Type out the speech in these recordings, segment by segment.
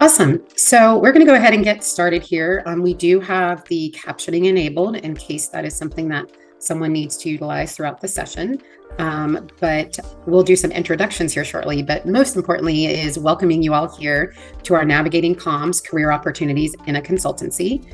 Awesome. So we're going to go ahead and get started here. We do have the captioning enabled in case that is something that someone needs to utilize throughout the session. But we'll do some introductions here shortly. But most importantly is welcoming you all here to our Navigating Comms Career Opportunities in a Consultancy.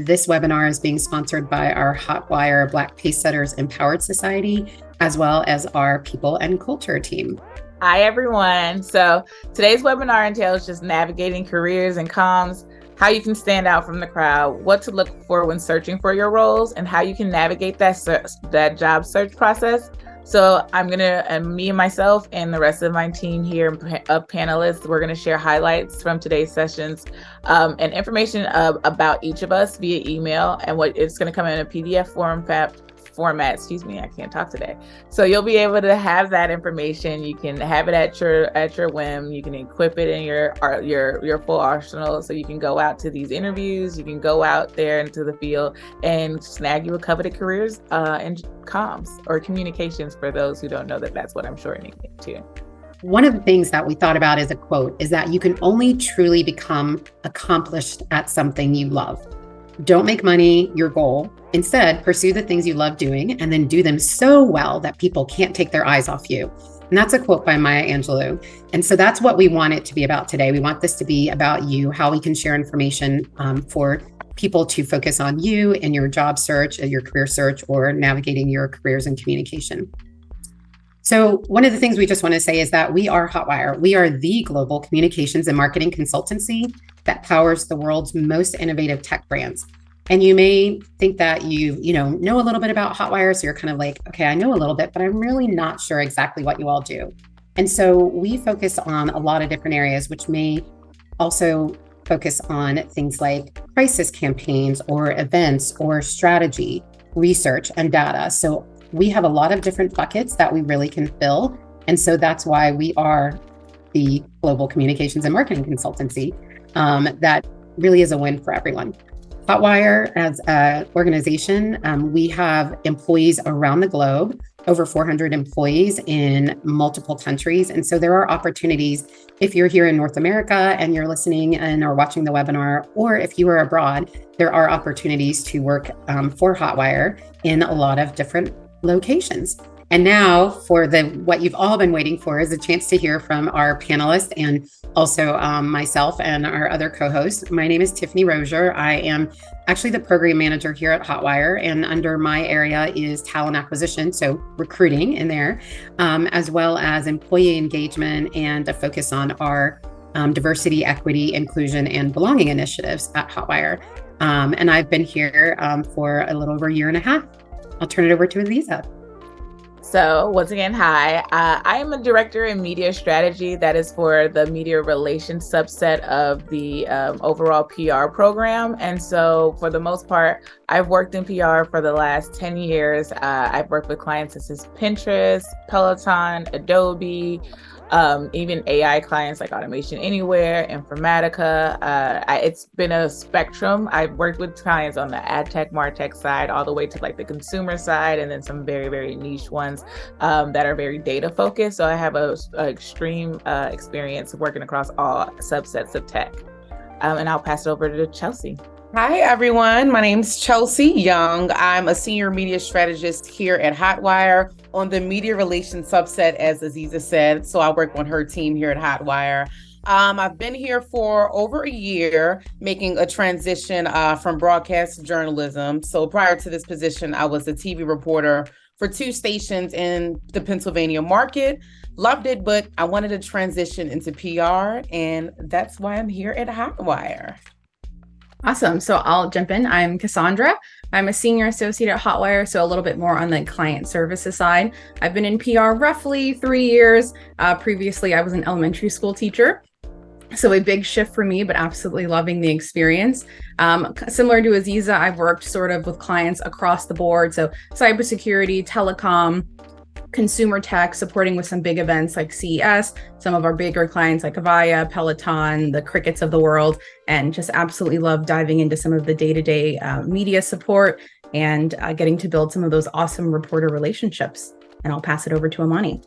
This webinar is being sponsored by our Hotwire Black Pacesetters Empowered Society, as well as our People and Culture team. Hi, everyone. So today's webinar entails just navigating careers and comms, how you can stand out from the crowd, what to look for when searching for your roles, and how you can navigate that job search process. So me and myself and the rest of my team here of panelists, we're going to share highlights from today's sessions and information about each of us via email, and what it's going to come in a PDF format. I can't talk today. So you'll be able to have that information. You can have it at your whim. You can equip it in your full arsenal, so you can go out to these interviews. You can go out there into the field and snag you a coveted careers in comms or communications, for those who don't know that's what I'm shortening it to. One of the things that we thought about as a quote is that you can only truly become accomplished at something you love. Don't make money your goal. Instead, pursue the things you love doing and then do them so well that people can't take their eyes off you. And that's a quote by Maya Angelou. And so that's what we want it to be about today. We want this to be about you, how we can share information for people to focus on you in your job search, your career search, or navigating your careers in communication. So one of the things we just want to say is that we are Hotwire. We are the global communications and marketing consultancy that powers the world's most innovative tech brands. And you may think that you know a little bit about Hotwire, so you're kind of like, okay, I know a little bit, but I'm really not sure exactly what you all do. And so we focus on a lot of different areas, which may also focus on things like crisis campaigns or events or strategy, research, and data. So we have a lot of different buckets that we really can fill. And so that's why we are the global communications and marketing consultancy that really is a win for everyone. Hotwire, as an organization, we have employees around the globe, over 400 employees in multiple countries. And so there are opportunities if you're here in North America and you're listening and or watching the webinar, or if you are abroad, there are opportunities to work for Hotwire in a lot of different locations. And now for what you've all been waiting for is a chance to hear from our panelists and also myself and our other co-hosts. My name is Tiffany Rozier. I am actually the program manager here at Hotwire, and under my area is talent acquisition, so recruiting in there, as well as employee engagement and a focus on our diversity, equity, inclusion, and belonging initiatives at Hotwire. And I've been here for a little over a year and a half. I'll turn it over to Aziza. So once again, hi, I am a director in media strategy. That is for the media relations subset of the overall PR program. And so for the most part, I've worked in PR for the last 10 years. I've worked with clients such as Pinterest, Peloton, Adobe, even AI clients like Automation Anywhere, Informatica. It's been a spectrum. I've worked with clients on the ad tech, martech side, all the way to like the consumer side, and then some very, very niche ones that are very data focused. So I have a extreme experience working across all subsets of tech. And I'll pass it over to Chelsea. Hi, everyone. My name's Chelsea Young. I'm a senior media strategist here at Hotwire on the media relations subset, as Aziza said. So I work on her team here at Hotwire. I've been here for over a year, making a transition from broadcast journalism. So prior to this position, I was a TV reporter for 2 stations in the Pennsylvania market. Loved it, but I wanted to transition into PR, and that's why I'm here at Hotwire. Awesome. So I'll jump in. I'm Cassandra. I'm a senior associate at Hotwire, so a little bit more on the client services side. I've been in PR roughly 3 years. Previously, I was an elementary school teacher. So a big shift for me, but absolutely loving the experience. Similar to Aziza, I've worked sort of with clients across the board. So cybersecurity, telecom, consumer tech, supporting with some big events like CES, some of our bigger clients like Avaya, Peloton, the Crickets of the world, and just absolutely love diving into some of the day-to-day media support and getting to build some of those awesome reporter relationships. And I'll pass it over to Amani.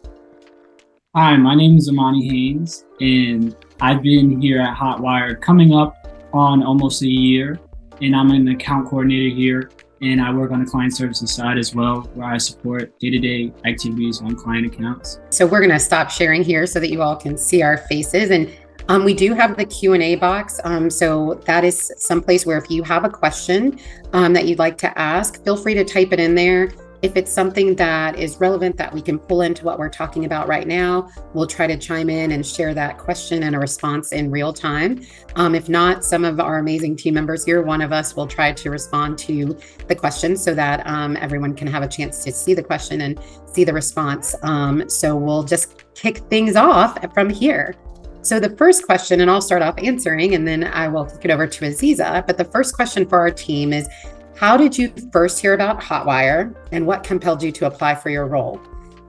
Hi, my name is Amani Haynes, and I've been here at Hotwire coming up on almost a year, and I'm an account coordinator here, and I work on the client services side as well, where I support day-to-day activities on client accounts. So we're going to stop sharing here so that you all can see our faces. And we do have the Q&A box. So that is someplace where if you have a question that you'd like to ask, feel free to type it in there. If it's something that is relevant that we can pull into what we're talking about right now, we'll try to chime in and share that question and a response in real time. If not, some of our amazing team members here, one of us will try to respond to the question so that everyone can have a chance to see the question and see the response. So we'll just kick things off from here. So the first question, and I'll start off answering, and then I will kick it over to Aziza. But the first question for our team is, how did you first hear about Hotwire and what compelled you to apply for your role?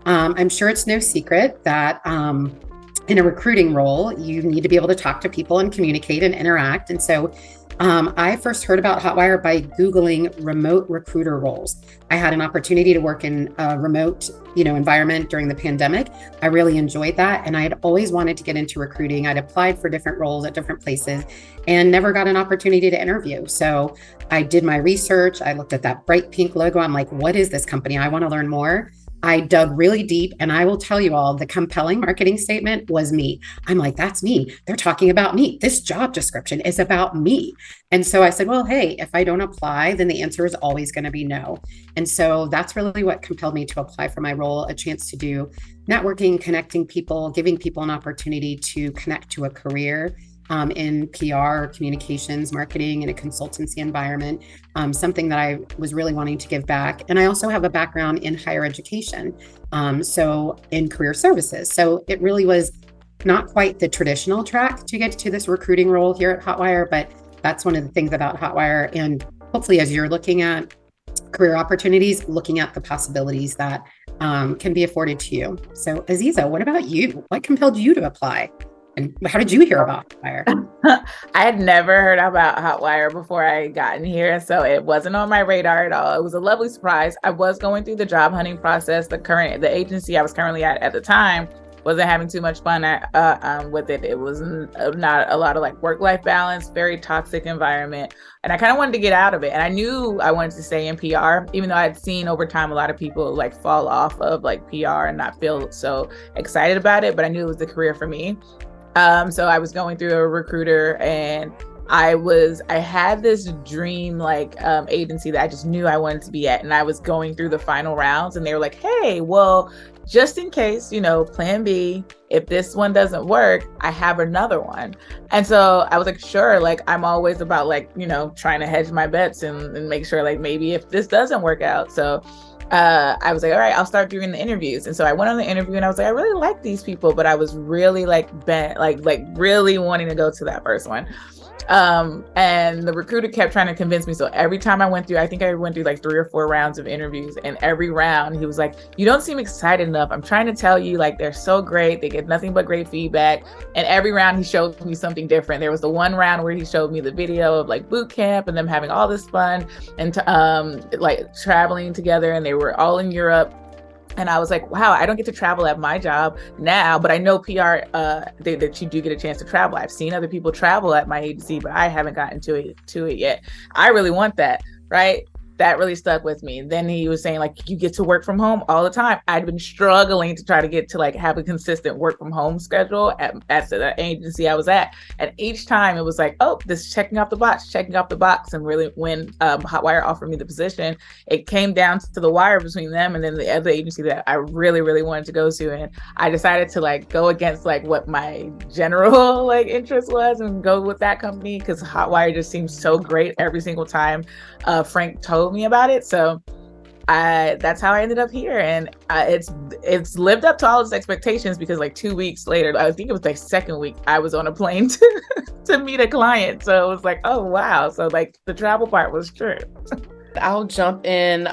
I'm sure it's no secret that in a recruiting role, you need to be able to talk to people and communicate and interact. And so I first heard about Hotwire by Googling remote recruiter roles. I had an opportunity to work in a remote, environment during the pandemic. I really enjoyed that. And I had always wanted to get into recruiting. I'd applied for different roles at different places and never got an opportunity to interview. So I did my research. I looked at that bright pink logo. I'm like, what is this company? I want to learn more. I dug really deep, and I will tell you all, the compelling marketing statement was me. I'm like, that's me. They're talking about me. This job description is about me. And so I said, well, hey, if I don't apply, then the answer is always going to be no. And so that's really what compelled me to apply for my role, a chance to do networking, connecting people, giving people an opportunity to connect to a career in PR, communications, marketing, in a consultancy environment, something that I was really wanting to give back. And I also have a background in higher education, so in career services. So it really was not quite the traditional track to get to this recruiting role here at Hotwire, but that's one of the things about Hotwire. And hopefully, as you're looking at career opportunities, looking at the possibilities that can be afforded to you. So Aziza, what about you? What compelled you to apply? And how did you hear about Hotwire? I had never heard about Hotwire before I got in here, so it wasn't on my radar at all. It was a lovely surprise. I was going through the job hunting process. The agency I was currently at the time wasn't having too much fun with it. It was not a lot of like work-life balance, very toxic environment. And I kind of wanted to get out of it. And I knew I wanted to stay in PR, even though I had seen over time a lot of people like fall off of like PR and not feel so excited about it. But I knew it was the career for me. So I was going through a recruiter, and I had this dream agency that I just knew I wanted to be at. And I was going through the final rounds, and they were like, hey, well, just in case, plan B, if this one doesn't work, I have another one. And so I was like, sure, I'm always about trying to hedge my bets and make sure maybe if this doesn't work out. So I was like, all right, I'll start doing the interviews. And so I went on the interview, and I was like, I really like these people, but I was really bent, really wanting to go to that first one. And the recruiter kept trying to convince me. So every time I went through, I think I went through 3 or 4 rounds of interviews, and every round he was like, you don't seem excited enough. I'm trying to tell you, they're so great. They get nothing but great feedback. And every round he showed me something different. There was the one round where he showed me the video of boot camp and them having all this fun and traveling together, and they were all in Europe. And I was like, wow, I don't get to travel at my job now, but I know PR, that you do get a chance to travel. I've seen other people travel at my agency, but I haven't gotten to it yet. I really want that, right? That really stuck with me. Then he was saying you get to work from home all the time. I'd been struggling to try to get to have a consistent work from home schedule at the agency I was at. And each time it was oh, this checking off the box. And really when Hotwire offered me the position, it came down to the wire between them and then the other agency that I really, really wanted to go to. And I decided to go against what my general interest was and go with that company, because Hotwire just seems so great every single time Frank told me about it. So that's how I ended up here, and it's lived up to all its expectations, because 2 weeks later, I think it was second week, I was on a plane to meet a client. So it was oh wow, so the travel part was true. I'll jump in.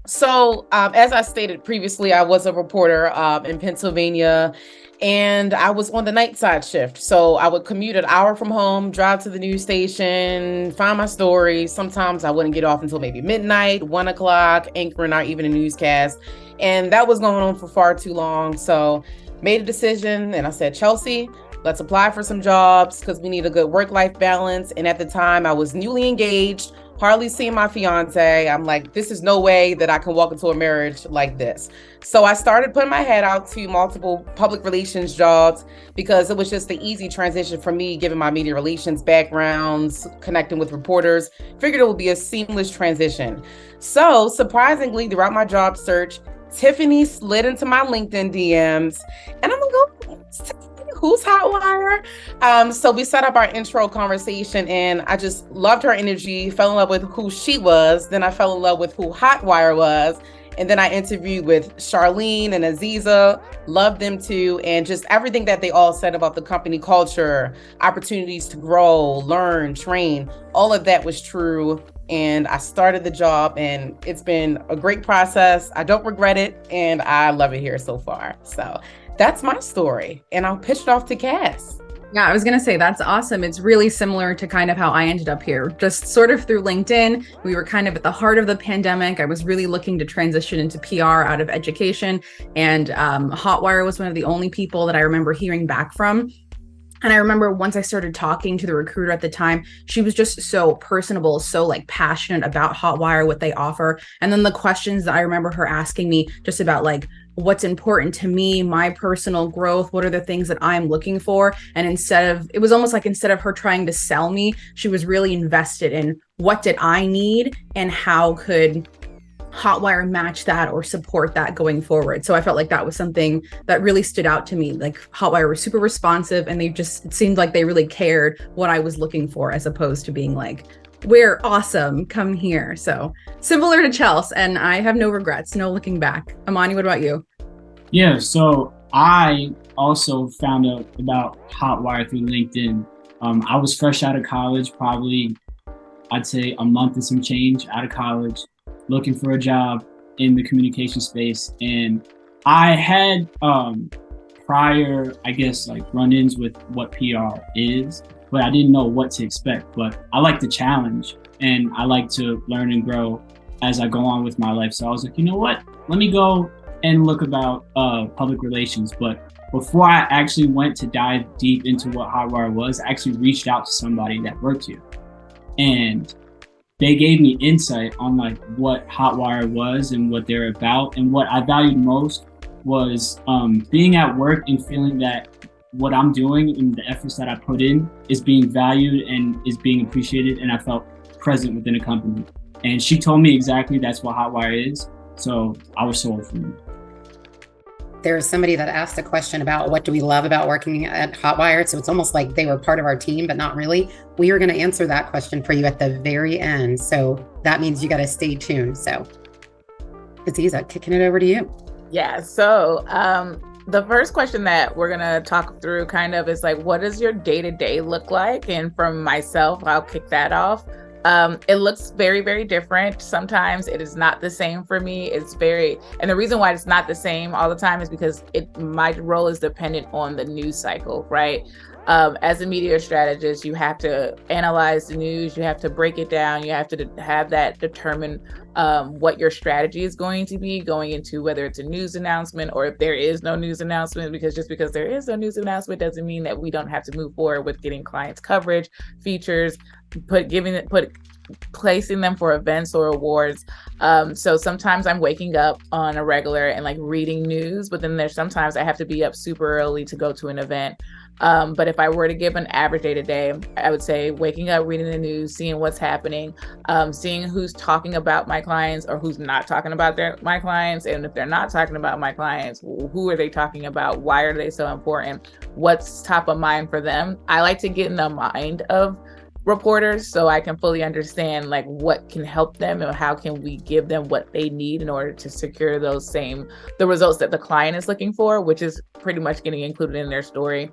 So as I stated previously, I was a reporter in Pennsylvania, and I was on the night side shift. So I would commute an hour from home, drive to the news station, find my stories. Sometimes I wouldn't get off until maybe midnight, 1 o'clock, anchoring our evening newscast. And that was going on for far too long. So made a decision and I said, Chelsea, let's apply for some jobs because we need a good work-life balance. And at the time I was newly engaged, hardly seeing my fiance. I'm like, this is no way that I can walk into a marriage like this. So I started putting my head out to multiple public relations jobs because it was just the easy transition for me, given my media relations backgrounds, connecting with reporters. Figured it would be a seamless transition. So surprisingly, throughout my job search, Tiffany slid into my LinkedIn DMs and I'm like, who's Hotwire? So we set up our intro conversation and I just loved her energy, fell in love with who she was. Then I fell in love with who Hotwire was. And then I interviewed with Charlene and Aziza, loved them too. And just everything that they all said about the company culture, opportunities to grow, learn, train, all of that was true. And I started the job and it's been a great process. I don't regret it. And I love it here so far. So that's my story. And I'll pitch it off to Cass. Yeah, I was going to say that's awesome. It's really similar to kind of how I ended up here, just sort of through LinkedIn. We were kind of at the heart of the pandemic. I was really looking to transition into PR out of education. And Hotwire was one of the only people that I remember hearing back from. And I remember once I started talking to the recruiter at the time, she was just so personable, so like passionate about Hotwire, what they offer. And then the questions that I remember her asking me just about like, what's important to me, my personal growth, what are the things that I'm looking for? And it was almost like instead of her trying to sell me, she was really invested in what did I need and how could Hotwire match that or support that going forward. So I felt like that was something that really stood out to me. Like Hotwire was super responsive and it seemed like they really cared what I was looking for as opposed to being like, we're awesome, come here. So similar to Chelsea, and I have no regrets, no looking back. Amani, what about you? Yeah, so I also found out about Hotwire through LinkedIn. I was fresh out of college, probably I'd say a month and some change out of college, looking for a job in the communication space. And I had prior, I guess, like run-ins with what PR is, but I didn't know what to expect. But I like the challenge and I like to learn and grow as I go on with my life. So I was like, you know what, let me go and look about public relations. But before I actually went to dive deep into what Hotwire was, I actually reached out to somebody that worked here. And they gave me insight on like what Hotwire was and what they're about. And what I valued most was being at work and feeling that what I'm doing and the efforts that I put in is being valued and is being appreciated. And I felt present within a company. And she told me exactly that's what Hotwire is. So I was sold from it. There's somebody that asked a question about what do we love about working at Hotwire. So it's almost like they were part of our team, but not really. We are going to answer that question for you at the very end. So that means you got to stay tuned. So Aziza, kicking it over to you. Yeah. So the first question that we're going to talk through kind of is like, what does your day-to-day look like? And from myself, I'll kick that off. It looks very, very different. Sometimes it is not the same for me. And the reason why it's not the same all the time is because my role is dependent on the news cycle, right? As a media strategist, you have to analyze the news, you have to break it down, you have to have that determine what your strategy is going to be going into whether it's a news announcement or if there is no news announcement, because just because there is no news announcement doesn't mean that we don't have to move forward with getting clients coverage, features, placing them for events or awards. So sometimes I'm waking up on a regular and like reading news, but then there's sometimes I have to be up super early to go to an event. But if I were to give an average day to day, I would say waking up, reading the news, seeing what's happening, seeing who's talking about my clients or who's not talking about my clients. And if they're not talking about my clients, who are they talking about? Why are they so important? What's top of mind for them? I like to get in the mind of reporters so I can fully understand like what can help them and how can we give them what they need in order to secure the results that the client is looking for, which is pretty much getting included in their story.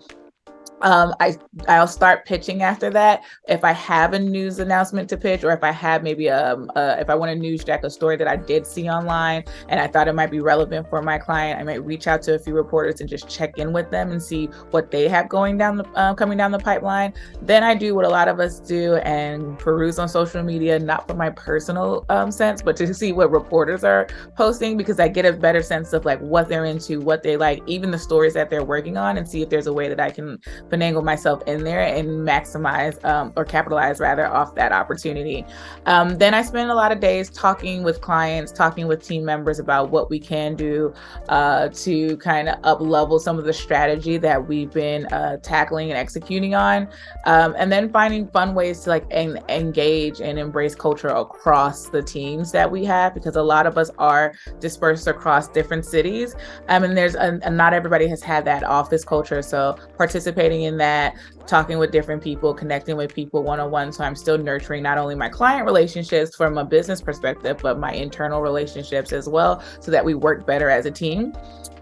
I'll start pitching after that. If I have a news announcement to pitch, or if I have maybe if I want to news jack a story that I did see online and I thought it might be relevant for my client, I might reach out to a few reporters and just check in with them and see what they have coming down the pipeline. Then I do what a lot of us do and peruse on social media, not for my personal sense, but to see what reporters are posting, because I get a better sense of like what they're into, what they like, even the stories that they're working on, and see if there's a way that I can finagle myself in there and maximize or capitalize rather off that opportunity. Then I spend a lot of days talking with clients, talking with team members about what we can do to kind of up level some of the strategy that we've been tackling and executing on, and then finding fun ways to like engage and embrace culture across the teams that we have, because a lot of us are dispersed across different cities, and there's and not everybody has had that office culture. So participating in that, talking with different people, connecting with people one-on-one. So I'm still nurturing not only my client relationships from a business perspective, but my internal relationships as well, so that we work better as a team.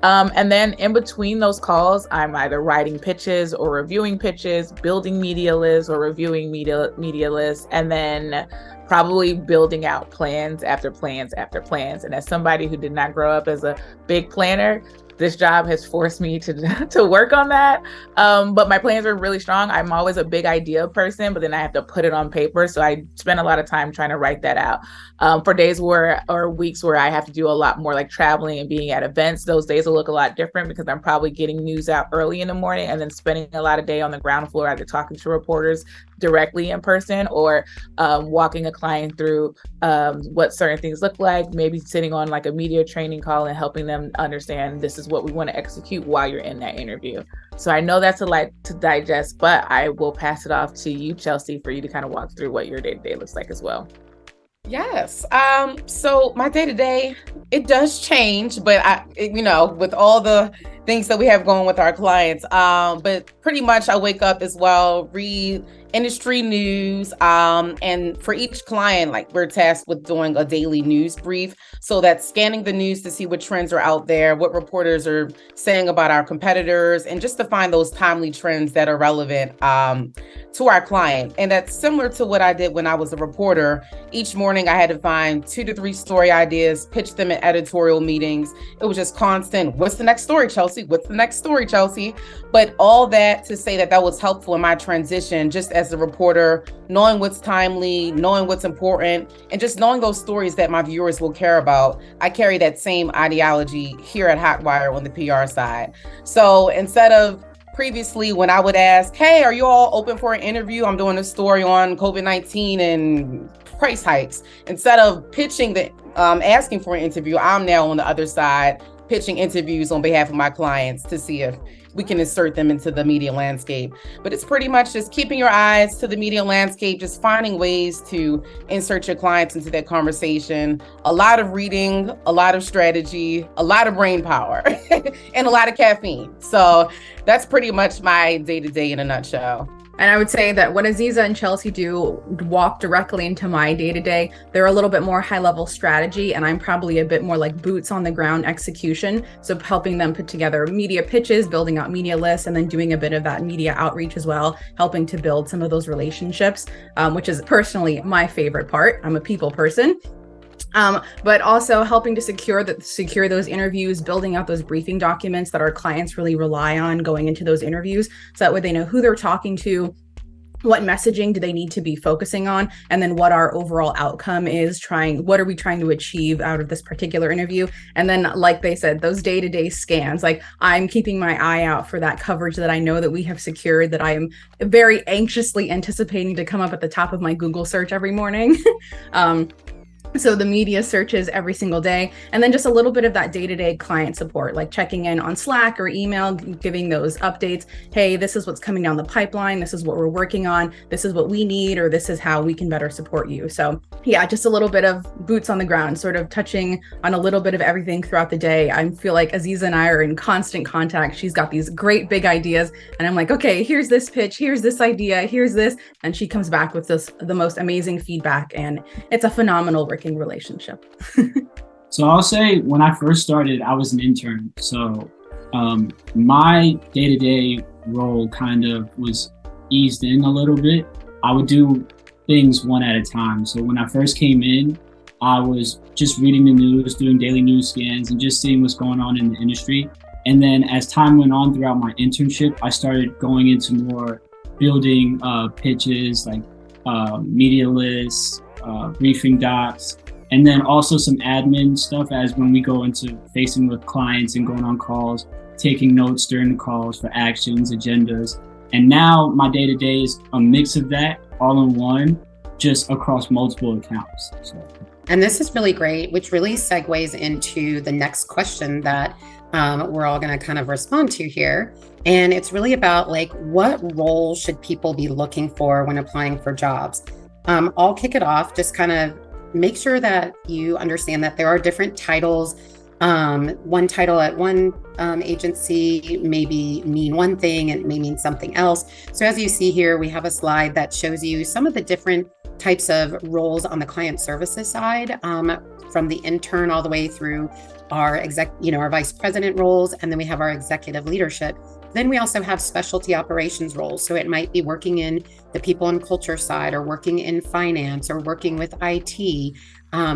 And then in between those calls, I'm either writing pitches or reviewing pitches, building media lists or reviewing media lists, and then probably building out plans after plans after plans. And as somebody who did not grow up as a big planner, this job has forced me to work on that. But my plans are really strong. I'm always a big idea person, but then I have to put it on paper. So I spend a lot of time trying to write that out. For days or weeks where I have to do a lot more like traveling and being at events, those days will look a lot different, because I'm probably getting news out early in the morning and then spending a lot of day on the ground floor, either talking to reporters directly in person or walking a client through what certain things look like, maybe sitting on like a media training call and helping them understand this is what we want to execute while you're in that interview. So I know that's a lot to digest, but I will pass it off to you, Chelsea, for you to kind of walk through what your day-to-day looks like as well. Yes. So my day-to-day, it does change, but with all the things that we have going with our clients, but pretty much I wake up as well, read industry news, and for each client, like we're tasked with doing a daily news brief. So that's scanning the news to see what trends are out there, what reporters are saying about our competitors, and just to find those timely trends that are relevant to our client. And that's similar to what I did when I was a reporter. Each morning I had to find 2 to 3 story ideas, pitch them in editorial meetings. It was just constant, what's the next story, Chelsea? What's the next story, Chelsea? But all that to say that was helpful in my transition, just as a reporter, knowing what's timely, knowing what's important, and just knowing those stories that my viewers will care about. I carry that same ideology here at Hotwire on the PR side. So instead of previously when I would ask, hey, are you all open for an interview? I'm doing a story on COVID-19 and price hikes. Instead of pitching asking for an interview, I'm now on the other side, pitching interviews on behalf of my clients to see if we can insert them into the media landscape. But it's pretty much just keeping your eyes to the media landscape, just finding ways to insert your clients into that conversation. A lot of reading, a lot of strategy, a lot of brain power, and a lot of caffeine. So that's pretty much my day-to-day in a nutshell. And I would say that what Aziza and Chelsea do walk directly into my day-to-day. They're a little bit more high-level strategy, and I'm probably a bit more like boots on the ground execution. So helping them put together media pitches, building out media lists, and then doing a bit of that media outreach as well, helping to build some of those relationships, which is personally my favorite part. I'm a people person. But also helping to secure those interviews, building out those briefing documents that our clients really rely on going into those interviews, so that way they know who they're talking to, what messaging do they need to be focusing on, and then what our overall outcome is, what are we trying to achieve out of this particular interview. And then, like they said, those day-to-day scans, like I'm keeping my eye out for that coverage that I know that we have secured, that I am very anxiously anticipating to come up at the top of my Google search every morning. So the media searches every single day, and then just a little bit of that day-to-day client support, like checking in on Slack or email, giving those updates. Hey, this is what's coming down the pipeline. This is what we're working on. This is what we need, or this is how we can better support you. So yeah, just a little bit of boots on the ground, sort of touching on a little bit of everything throughout the day. I feel like Aziza and I are in constant contact. She's got these great big ideas, and I'm like, okay, here's this pitch, here's this idea, here's this. And she comes back with the most amazing feedback, and it's a phenomenal working relationship. So I'll say when I first started, I was an intern. So my day-to-day role kind of was eased in a little bit. I would do things one at a time. So when I first came in, I was just reading the news, doing daily news scans, and just seeing what's going on in the industry. And then as time went on throughout my internship, I started going into more building pitches, like media lists, briefing docs, and then also some admin stuff as when we go into facing with clients and going on calls, taking notes during the calls for actions, agendas. And now my day-to-day is a mix of that all in one, just across multiple accounts. So. And this is really great, which really segues into the next question that we're all going to kind of respond to here. And it's really about like, what role should people be looking for when applying for jobs? I'll kick it off, just kind of make sure that you understand that there are different titles. One title at one agency maybe mean one thing and it may mean something else. So as you see here, we have a slide that shows you some of the different types of roles on the client services side, from the intern all the way through our our vice president roles, and then we have our executive leadership. Then we also have specialty operations roles. So it might be working in the people and culture side, or working in finance, or working with IT.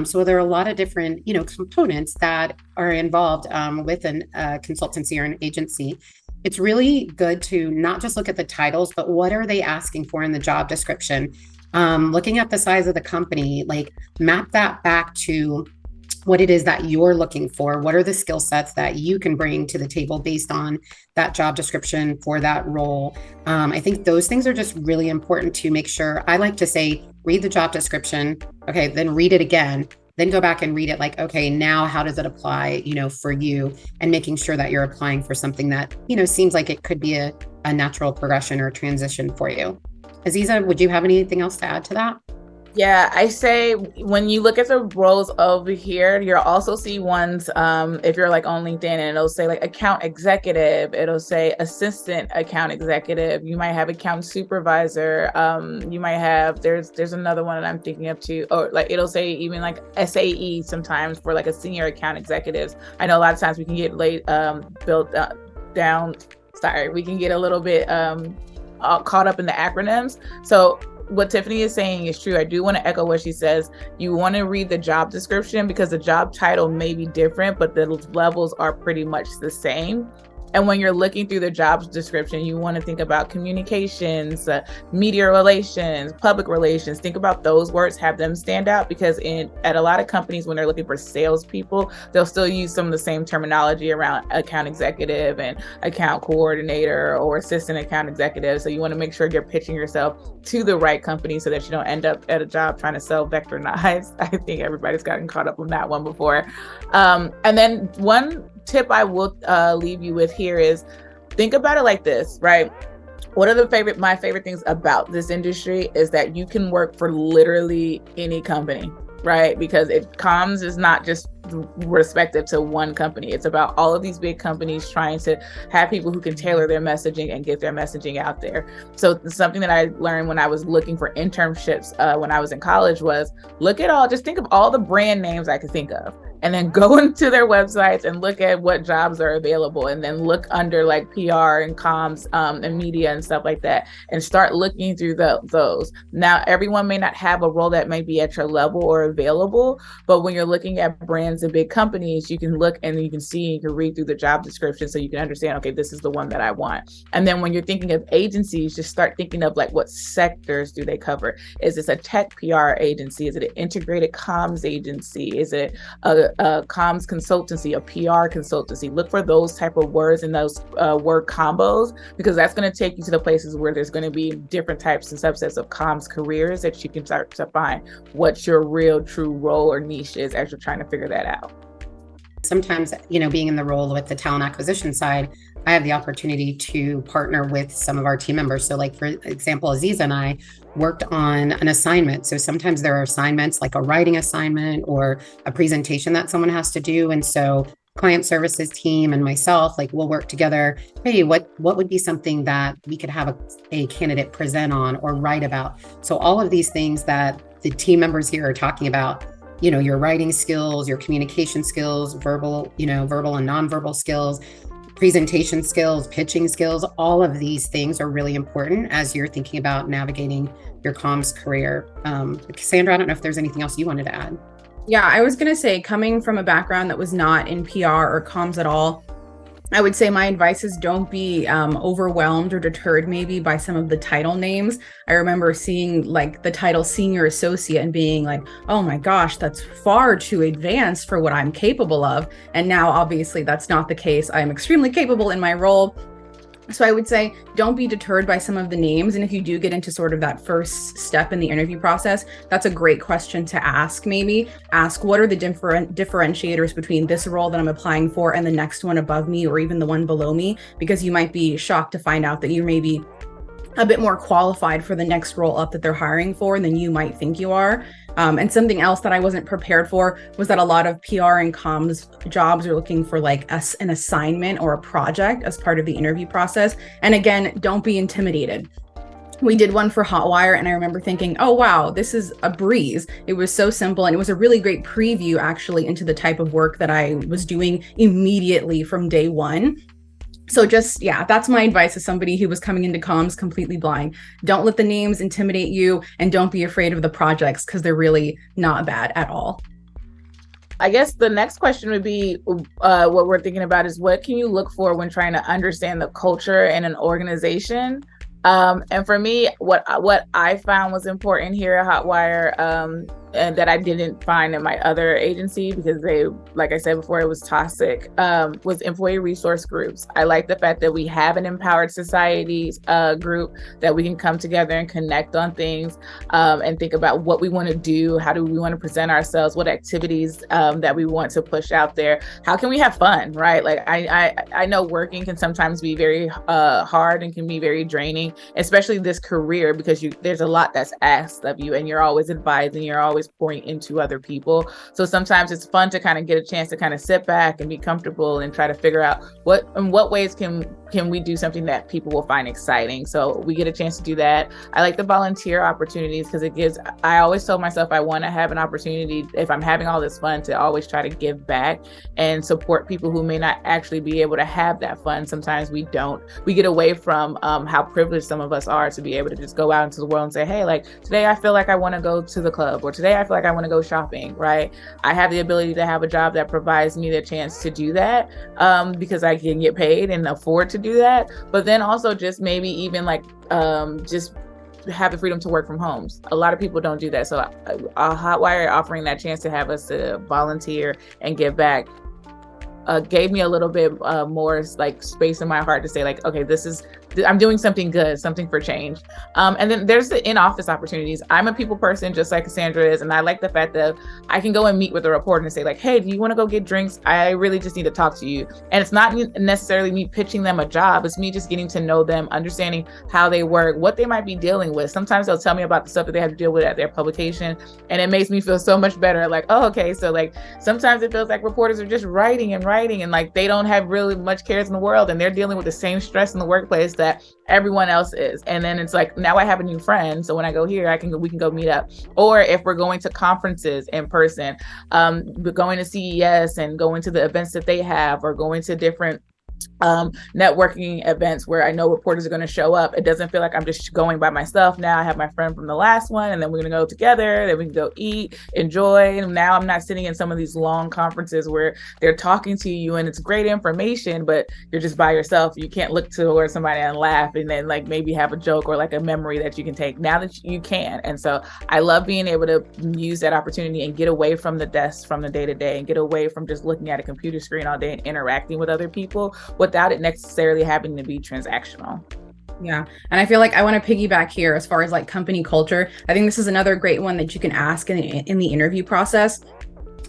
So there are a lot of different, components that are involved with a consultancy or an agency. It's really good to not just look at the titles, but what are they asking for in the job description? Looking at the size of the company, like map that back to what it is that you're looking for. What are the skill sets that you can bring to the table based on that job description for that role? I think those things are just really important to make sure. I like to say, read the job description, okay, then read it again, then go back and read it like, okay, now how does it apply, for you, and making sure that you're applying for something that, seems like it could be a natural progression or transition for you. Aziza, would you have anything else to add to that? Yeah, I say when you look at the roles over here, you'll also see ones, if you're like on LinkedIn, and it'll say like account executive, it'll say assistant account executive, you might have account supervisor, you might have, there's another one that I'm thinking of too, or like it'll say even like SAE sometimes for like a senior account executives. I know a lot of times we can get we can get a little bit caught up in the acronyms. So what Tiffany is saying is true. I do want to echo what she says. You want to read the job description because the job title may be different, but the levels are pretty much the same. And when you're looking through the job description, you want to think about communications, media relations, public relations. Think about those words, have them stand out, because at a lot of companies, when they're looking for salespeople, they'll still use some of the same terminology around account executive and account coordinator or assistant account executive. So you want to make sure you're pitching yourself to the right company so that you don't end up at a job trying to sell Vector knives. I think everybody's gotten caught up on that one before. And then one tip I will leave you with here is think about it like this, right? One of my favorite things about this industry is that you can work for literally any company, right? Because comms is not just respective to one company. It's about all of these big companies trying to have people who can tailor their messaging and get their messaging out there. So something that I learned when I was looking for internships when I was in college was just think of all the brand names I could think of, and then go into their websites and look at what jobs are available, and then look under like PR and comms and media and stuff like that, and start looking through those. Now, everyone may not have a role that may be at your level or available, but when you're looking at brands and big companies, you can look and you can see, you can read through the job description so you can understand, okay, this is the one that I want. And then when you're thinking of agencies, just start thinking of like, what sectors do they cover? Is this a tech PR agency? Is it an integrated comms agency? Is it a comms consultancy, a PR consultancy? Look for those type of words and those word combos, because that's going to take you to the places where there's going to be different types and subsets of comms careers that you can start to find what your real true role or niche is as you're trying to figure that out. Sometimes, being in the role with the talent acquisition side, I have the opportunity to partner with some of our team members. So like, for example, Aziza and I worked on an assignment. So sometimes there are assignments like a writing assignment or a presentation that someone has to do. And so client services team and myself, like, we'll work together. Hey, what would be something that we could have a candidate present on or write about? So all of these things that the team members here are talking about, your writing skills, your communication skills, verbal and nonverbal skills, presentation skills, pitching skills, all of these things are really important as you're thinking about navigating your comms career. Cassandra, I don't know if there's anything else you wanted to add. Yeah, I was going to say, coming from a background that was not in PR or comms at all, I would say my advice is don't be overwhelmed or deterred maybe by some of the title names. I remember seeing like the title senior associate and being like, oh my gosh, that's far too advanced for what I'm capable of. And now obviously that's not the case. I'm extremely capable in my role. So I would say don't be deterred by some of the names. And if you do get into sort of that first step in the interview process, that's a great question to ask. Maybe ask, what are the differentiators between this role that I'm applying for and the next one above me, or even the one below me? Because you might be shocked to find out that you may be a bit more qualified for the next role up that they're hiring for than you might think you are. And something else that I wasn't prepared for was that a lot of PR and comms jobs are looking for like an assignment or a project as part of the interview process. And again, don't be intimidated. We did one for Hotwire, and I remember thinking, oh, wow, this is a breeze. It was so simple, and it was a really great preview actually into the type of work that I was doing immediately from day one. So just, yeah, that's my advice as somebody who was coming into comms completely blind. Don't let the names intimidate you, and don't be afraid of the projects because they're really not bad at all. I guess the next question would be what we're thinking about is, what can you look for when trying to understand the culture in an organization? And for me, what I found was important here at Hotwire, and that I didn't find in my other agency because they, like I said before, it was toxic, was employee resource groups. I like the fact that we have an empowered societies group that we can come together and connect on things, and think about what we want to do, how do we want to present ourselves, what activities that we want to push out there, how can we have fun, right? Like I know working can sometimes be very hard and can be very draining, especially this career, because there's a lot that's asked of you, and you're always advising, you're always pouring into other people. So sometimes it's fun to kind of get a chance to kind of sit back and be comfortable and try to figure out what ways can we do something that people will find exciting. So we get a chance to do that. I like the volunteer opportunities because I always tell myself I want to have an opportunity, if I'm having all this fun, to always try to give back and support people who may not actually be able to have that fun. Sometimes we get away from how privileged some of us are to be able to just go out into the world and say, hey, like today I feel like I want to go to the club, or today I feel like I want to go shopping, right? I have the ability to have a job that provides me the chance to do that, because I can get paid and afford to do that. But then also just maybe even like just have the freedom to work from homes. A lot of people don't do that. So Hotwire offering that chance to have us to volunteer and give back gave me a little bit more like space in my heart to say like, okay, I'm doing something good, something for change. And then there's the in-office opportunities. I'm a people person just like Cassandra is. And I like the fact that I can go and meet with a reporter and say like, hey, do you want to go get drinks? I really just need to talk to you. And it's not necessarily me pitching them a job. It's me just getting to know them, understanding how they work, what they might be dealing with. Sometimes they'll tell me about the stuff that they have to deal with at their publication. And it makes me feel so much better. Like, oh, okay. So like sometimes it feels like reporters are just writing and like they don't have really much cares in the world, and they're dealing with the same stress in the workplace that everyone else is. And then it's like, now I have a new friend, so when I go here, we can go meet up. Or if we're going to conferences in person, going to CES and going to the events that they have, or going to different networking events where I know reporters are going to show up. It doesn't feel like I'm just going by myself. Now I have my friend from the last one, and then we're going to go together, then we can go eat, enjoy. And now I'm not sitting in some of these long conferences where they're talking to you and it's great information, but you're just by yourself. You can't look towards somebody and laugh and then like maybe have a joke or like a memory that you can take. Now that you can. And so I love being able to use that opportunity and get away from the desk, from the day to day, and get away from just looking at a computer screen all day and interacting with other people without it necessarily having to be transactional. Yeah. And I feel like I want to piggyback here as far as like company culture. I think this is another great one that you can ask in the interview process.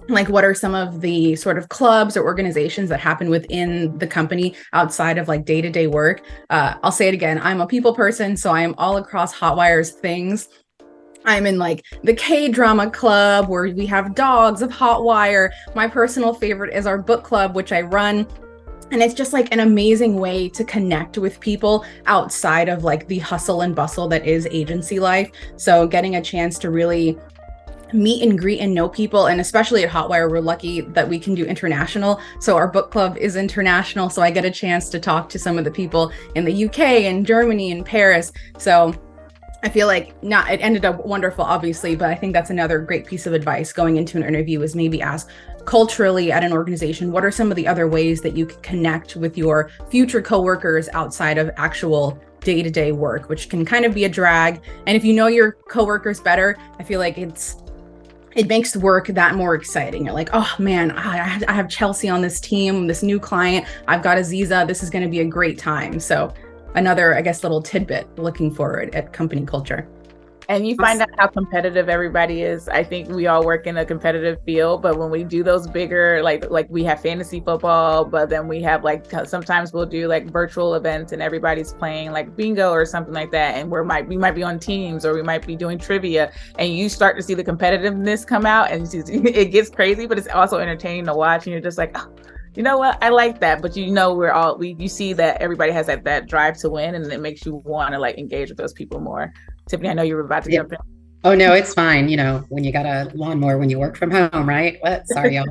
Like, what are some of the sort of clubs or organizations that happen within the company outside of like day-to-day work? I'll say it again. I'm a people person, so I am all across Hotwire's things. I'm in like the K-drama club where we have dogs of Hotwire. My personal favorite is our book club, which I run. And it's just like an amazing way to connect with people outside of like the hustle and bustle that is agency life. So getting a chance to really meet and greet and know people. And especially at Hotwire, we're lucky that we can do international. So our book club is international. So I get a chance to talk to some of the people in the UK and Germany and Paris. So I feel like it ended up wonderful, obviously, but I think that's another great piece of advice going into an interview is maybe ask culturally at an organization, what are some of the other ways that you can connect with your future coworkers outside of actual day-to-day work, which can kind of be a drag. And if you know your coworkers better, I feel like it makes work that more exciting. You're like, oh man, I have Chelsea on this team, this new client, I've got Aziza, this is going to be a great time. So another, I guess, little tidbit looking forward at company culture. And you find out how competitive everybody is. I think we all work in a competitive field, but when we do those bigger, like we have fantasy football, but then we have like, sometimes we'll do like virtual events and everybody's playing like bingo or something like that. And we might be on teams, or we might be doing trivia, and you start to see the competitiveness come out, and it gets crazy, but it's also entertaining to watch. And you're just like, oh, you know what? I like that. But you see that everybody has that drive to win, and it makes you want to like engage with those people more. Tiffany, I know you were about to jump in. Oh, no, it's fine. You know, when you got a lawnmower when you work from home, right? What? Sorry, y'all.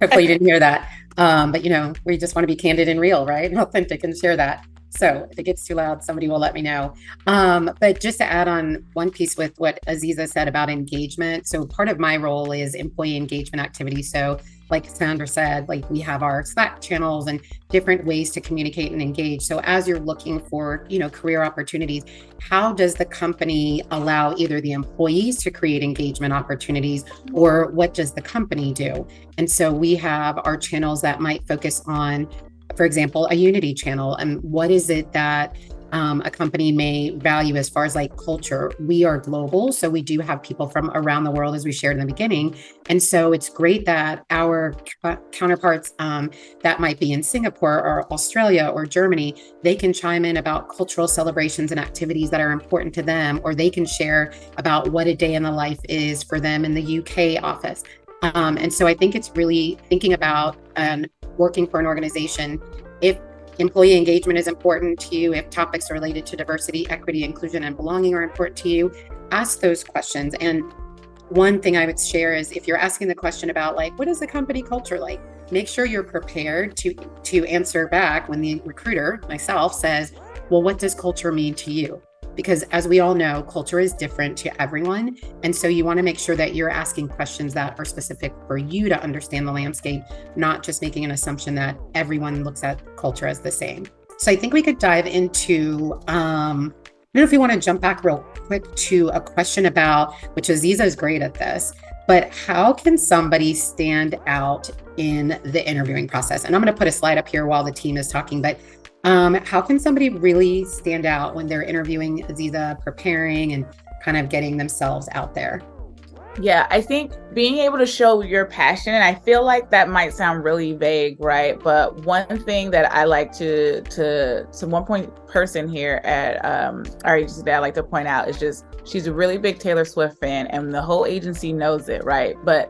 Hopefully you didn't hear that. But, you know, we just want to be candid and real, right? And authentic and share that. So if it gets too loud, somebody will let me know. But just to add on one piece with what Aziza said about engagement. So part of my role is employee engagement activities. So like Sandra said, like we have our Slack channels and different ways to communicate and engage. So as you're looking for, you know, career opportunities, how does the company allow either the employees to create engagement opportunities, or what does the company do? And so we have our channels that might focus on, for example, a unity channel. And what is it that a company may value as far as like culture? We are global, so we do have people from around the world, as we shared in the beginning. And so it's great that our counterparts that might be in Singapore or Australia or Germany, they can chime in about cultural celebrations and activities that are important to them, or they can share about what a day in the life is for them in the UK office. And so I think it's really thinking about working for an organization. If employee engagement is important to you, if topics related to diversity, equity, inclusion, and belonging are important to you, ask those questions. And one thing I would share is, if you're asking the question about like, what is the company culture like? Make sure you're prepared to answer back when the recruiter, myself, says, well, what does culture mean to you? Because as we all know, culture is different to everyone. And so you want to make sure that you're asking questions that are specific for you to understand the landscape, not just making an assumption that everyone looks at culture as the same. So I think we could dive into, I don't know if you want to jump back real quick to a question about, which Aziza is great at this, but how can somebody stand out in the interviewing process? And I'm going to put a slide up here while the team is talking, but how can somebody really stand out when they're interviewing, Aziza, preparing and kind of getting themselves out there? Yeah, I think being able to show your passion, and I feel like that might sound really vague, right? But one thing that I like to one point person here at our agency that I like to point out is just, she's a really big Taylor Swift fan, and the whole agency knows it, right? But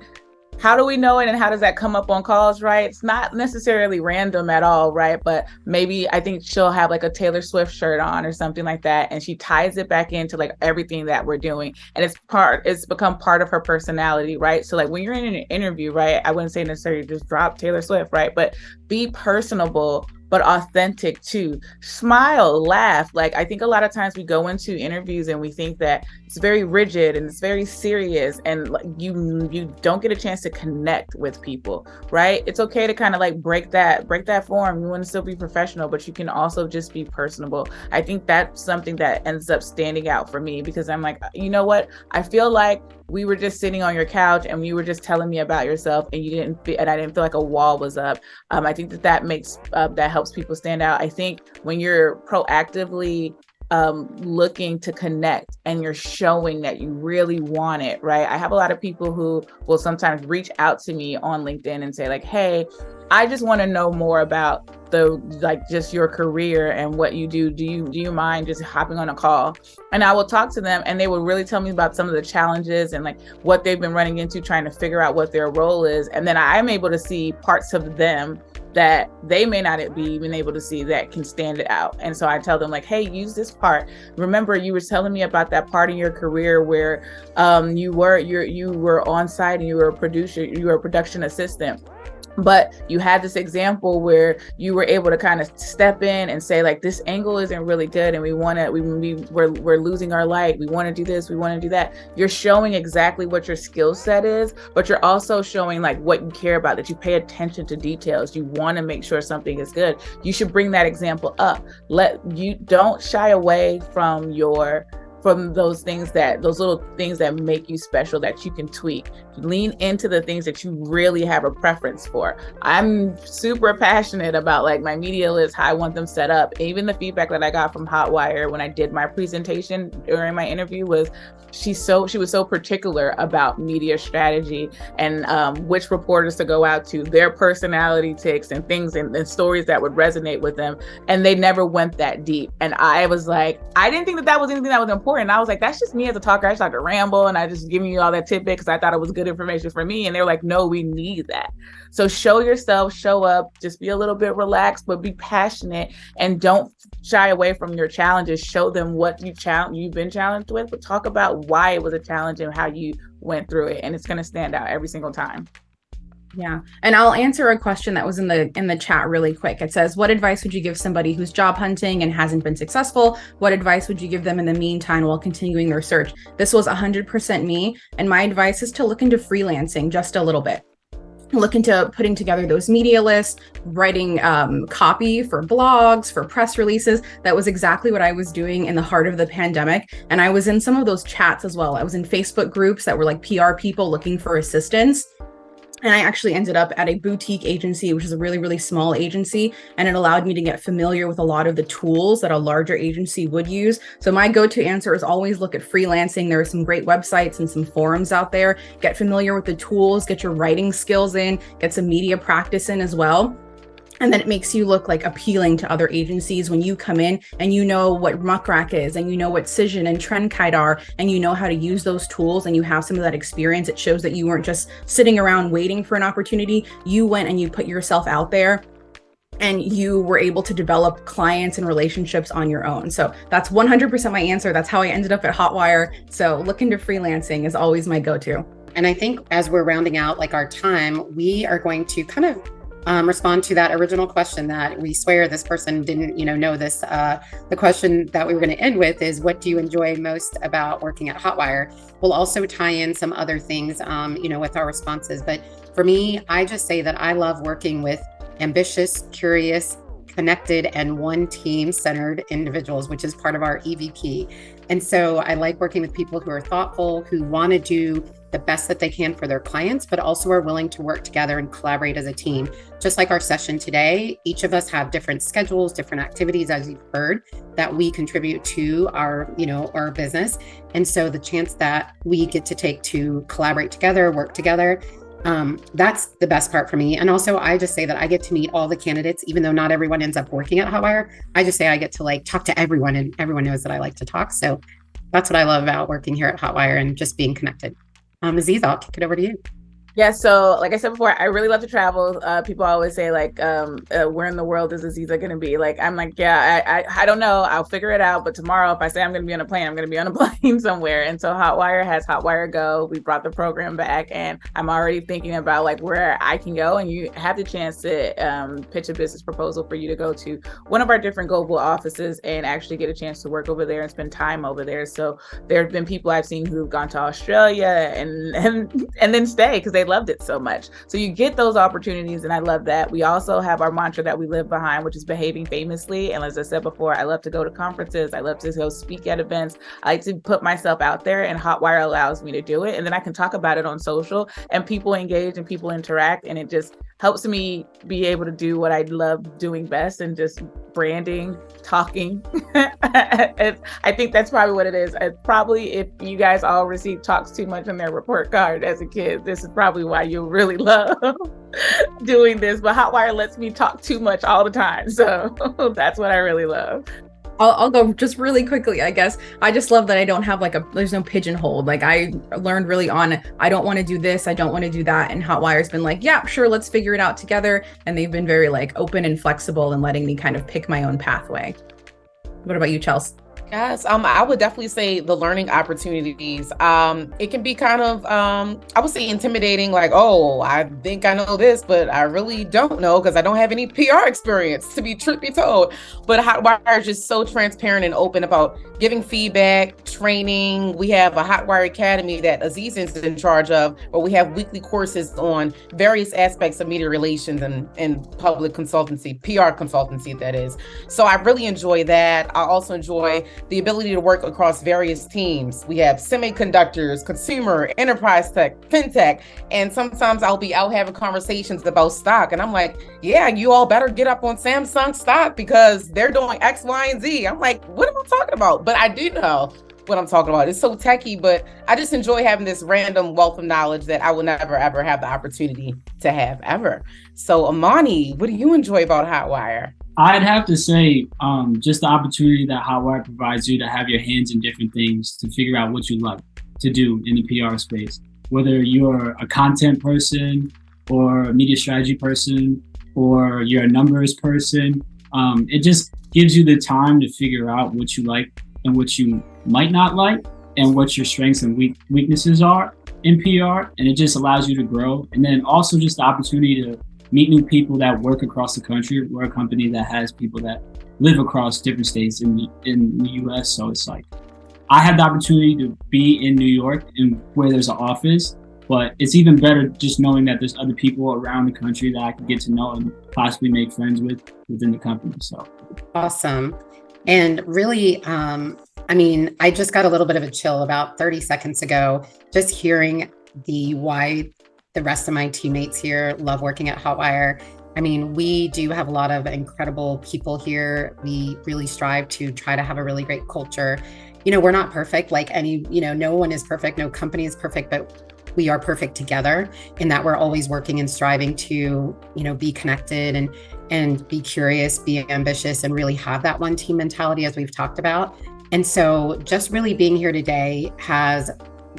how do we know it, and how does that come up on calls, right? It's not necessarily random at all, right? But maybe I think she'll have like a Taylor Swift shirt on or something like that, and she ties it back into like everything that we're doing, and it's become part of her personality, right? So like when you're in an interview, right, I wouldn't say necessarily just drop Taylor Swift, right? But be personable, but authentic too. Smile, laugh. Like, I think a lot of times we go into interviews and we think that it's very rigid and it's very serious, and like you don't get a chance to connect with people, right? It's okay to kind of like break that form. You want to still be professional, but you can also just be personable. I think that's something that ends up standing out for me, because I'm like, you know what? I feel like we were just sitting on your couch and you were just telling me about yourself, and I didn't feel like a wall was up. I think that makes that helps people stand out. I think when you're proactively looking to connect and you're showing that you really want it, right? I have a lot of people who will sometimes reach out to me on LinkedIn and say like, hey, I just want to know more about just your career and what you do. Do you mind just hopping on a call? And I will talk to them, and they will really tell me about some of the challenges and like what they've been running into trying to figure out what their role is. And then I'm able to see parts of them that they may not be even able to see that can stand it out. And so I tell them like, hey, use this part. Remember, you were telling me about that part in your career where you were on site and you were a producer, you were a production assistant. But you had this example where you were able to kind of step in and say like, this angle isn't really good, and we're losing our light. We want to do this, we want to do that. You're showing exactly what your skill set is, but you're also showing like what you care about, that you pay attention to details. You want to make sure something is good. You should bring that example up. Don't shy away from those little things that make you special, that you can tweak. Lean into the things that you really have a preference for. I'm super passionate about like my media list, how I want them set up. Even the feedback that I got from Hotwire when I did my presentation during my interview was she was so particular about media strategy and which reporters to go out to, their personality tics and things and stories that would resonate with them. And they never went that deep. And I was like, I didn't think that was anything that was important. I was like, that's just me as a talker. I just like to ramble and I just giving you all that tidbit because I thought it was good information for me. And they were like, no, we need that. So show yourself, show up, just be a little bit relaxed, but be passionate and don't shy away from your challenges. Show them what you've been challenged with, but talk about why it was a challenge and how you went through it. And it's going to stand out every single time. Yeah. And I'll answer a question that was in the chat really quick. It says, what advice would you give somebody who's job hunting and hasn't been successful? What advice would you give them in the meantime while continuing their search? This was 100% me. And my advice is to look into freelancing just a little bit. Look into putting together those media lists, writing copy for blogs, for press releases. That was exactly what I was doing in the heart of the pandemic. And I was in some of those chats as well. I was in Facebook groups that were like PR people looking for assistance. And I actually ended up at a boutique agency, which is a really, really small agency. And it allowed me to get familiar with a lot of the tools that a larger agency would use. So my go-to answer is always look at freelancing. There are some great websites and some forums out there. Get familiar with the tools, get your writing skills in, get some media practice in as well. And then it makes you look like appealing to other agencies when you come in and you know what Muckrack is and you know what Cision and Trendkite are and you know how to use those tools and you have some of that experience. It shows that you weren't just sitting around waiting for an opportunity. You went and you put yourself out there and you were able to develop clients and relationships on your own. So that's 100% my answer. That's how I ended up at Hotwire. So look into freelancing is always my go-to. And I think as we're rounding out like our time, we are going to kind of respond to that original question that we swear this person didn't, know this. The question that we were going to end with is, what do you enjoy most about working at Hotwire? We'll also tie in some other things, with our responses. But for me, I just say that I love working with ambitious, curious, connected, and one team centered individuals, which is part of our EVP. And so I like working with people who are thoughtful, who want to do the best that they can for their clients, but also are willing to work together and collaborate as a team. Just like our session today, each of us have different schedules, different activities, as you've heard, that we contribute to our business. And so the chance that we get to take to collaborate together, work together, that's the best part for me. And also I just say that I get to meet all the candidates, even though not everyone ends up working at Hotwire. I just say I get to talk to everyone, and everyone knows that I like to talk. So that's what I love about working here at Hotwire and just being connected. Aziz, I'll kick it over to you. Yeah, so like I said before, I really love to travel. People always say where in the world is Aziza going to be? I'm like, yeah, I don't know. I'll figure it out. But tomorrow, if I say I'm going to be on a plane, I'm going to be on a plane somewhere. And so Hotwire has Hotwire Go. We brought the program back, and I'm already thinking about where I can go. And you have the chance to pitch a business proposal for you to go to one of our different global offices and actually get a chance to work over there and spend time over there. So there have been people I've seen who've gone to Australia and then stay because they loved it so much. So you get those opportunities, and I love that. We also have our mantra that we live behind, which is behaving famously. And as I said before, I love to go to conferences. I love to go speak at events. I like to put myself out there, and Hotwire allows me to do it. And then I can talk about it on social, and people engage and people interact, and it just helps me be able to do what I love doing best, and just branding, talking. I think that's probably what it is. Probably if you guys all receive talks too much on their report card as a kid, this is probably why you really love doing this. But Hotwire lets me talk too much all the time. So that's what I really love. I'll go just really quickly, I guess. I just love that I don't have there's no pigeonhole. Like I learned really on, I don't want to do this, I don't want to do that. And Hotwire's been like, yeah, sure, let's figure it out together. And they've been very open and flexible and letting me kind of pick my own pathway. What about you, Chelsea? Yes, I would definitely say the learning opportunities. It can be kind of, I would say intimidating, like, oh, I think I know this, but I really don't know because I don't have any PR experience, to be truth be told. But Hotwire is just so transparent and open about giving feedback, training. We have a Hotwire Academy that Aziz is in charge of, where we have weekly courses on various aspects of media relations and public consultancy, PR consultancy, that is. So I really enjoy that. I also enjoy the ability to work across various teams. We have semiconductors, consumer, enterprise tech, fintech, and sometimes I'll be out having conversations about stock. And I'm like, yeah, you all better get up on Samsung stock because they're doing X, Y, and Z. I'm like, what am I talking about? But I do know what I'm talking about. It's so techy, but I just enjoy having this random wealth of knowledge that I will never, ever have the opportunity to have ever. So Amani, what do you enjoy about Hotwire? I'd have to say just the opportunity that Hotwire provides you to have your hands in different things, to figure out what you like to do in the PR space. Whether you're a content person or a media strategy person or you're a numbers person, it just gives you the time to figure out what you like and what you might not like and what your strengths and weaknesses are in PR. And it just allows you to grow. And then also just the opportunity to meet new people that work across the country. We're a company that has people that live across different states in the US. So it's like, I had the opportunity to be in New York and where there's an office, but it's even better just knowing that there's other people around the country that I can get to know and possibly make friends with within the company. So awesome. And really, I just got a little bit of a chill about 30 seconds ago, just hearing why the rest of my teammates here love working at Hotwire. We do have a lot of incredible people here. We really strive to try to have a really great culture. We're not perfect like no one is perfect, no company is perfect, but we are perfect together in that we're always working and striving to, be connected and be curious, be ambitious, and really have that one team mentality as we've talked about. And so just really being here today has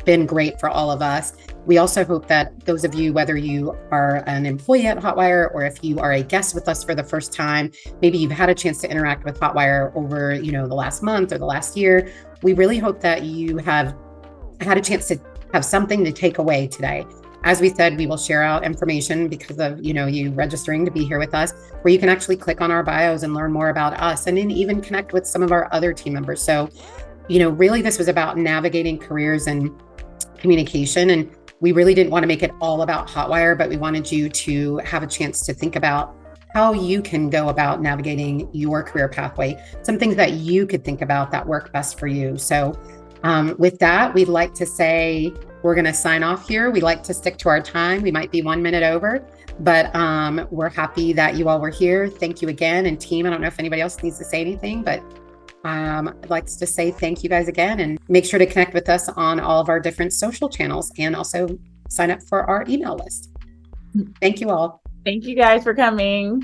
been great for all of us. We also hope that those of you, whether you are an employee at Hotwire or if you are a guest with us for the first time, maybe you've had a chance to interact with Hotwire over, the last month or the last year, we really hope that you have had a chance to have something to take away today. As we said, we will share out information because of, you registering to be here with us, where you can actually click on our bios and learn more about us and then even connect with some of our other team members. So, really this was about navigating careers and communication. And we really didn't want to make it all about Hotwire, but we wanted you to have a chance to think about how you can go about navigating your career pathway, some things that you could think about that work best for you. So with that, we'd like to say we're going to sign off here. We like to stick to our time. We might be 1 minute over, but we're happy that you all were here. Thank you again. And team, I don't know if anybody else needs to say anything, but I'd like to say thank you guys again, and make sure to connect with us on all of our different social channels and also sign up for our email list. Thank you all. Thank you guys for coming.